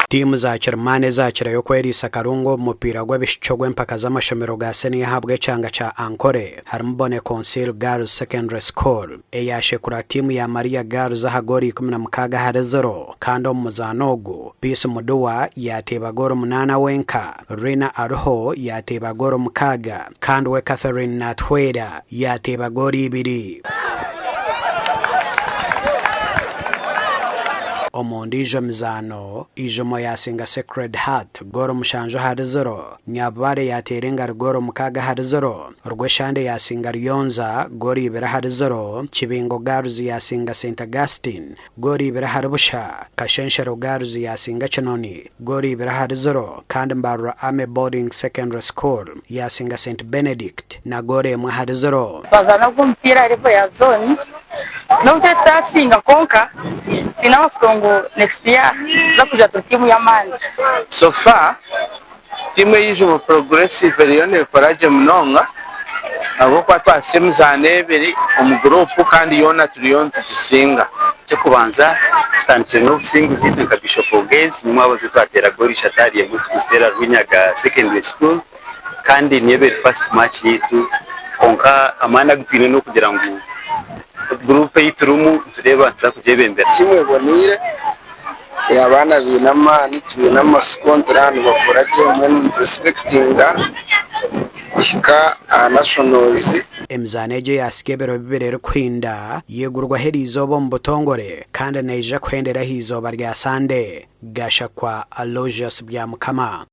timu za Kirmane zakira yo kwerisa karungo mupira gw'ebishicogwe mpaka z'amashomero ga senior habwe cyanga cha Ankore harumubone Council Girls Secondary School eyashekura timu ya Maria Girls ahagori 16 hari 0 kandi omuzanogo Peace Muduwa yateba goro 8 wenka Rina Arho yateba goro 6 kandi we Catherine Natweda yateba gori 2 omondi ijo mizano ijo yasinga Sacred Heart goro mushanjo hari 0 Nyabare yaterenga goro 6 hari 0 Rweshande yasinga Ryonza gori 2 hari 0 Kibingo Girls yasinga St Augustine gori 2 hari busha Kashenshero Girls yasinga Kinoni gori 2 hari 0 kandi Mbarura Ame Boarding Secondary School yasinga St Benedict na gori 1 hari 0 bazana kumpira aripo ya zone no tetasinga konka tinamafutongo next year za kuja timu ya Mani. So far timu yijo progressive riyone koraje mnonga abo kwa twasemuzane ebiri omugroup kandi yona turiyon tusinga cyo kubanza stantire no singa zitu ka Bishop Gates nyuma abo zitwatera gori shatari ya mutu stera Rwinyaga Secondary School kandi niye first match yitu konka amana gutine no kugira ngo groupe yiturumu tureba nza kujebembera timwe bonire yabana binama nituye n'amaskontrani bakoraje mwe respectinga ishika nationals emzaneje yaskebero biberero kwinda yegurwa herizo bo mbotongore kandi neje kwendera hizo barya sande gashakwa Aloysius Byamukama.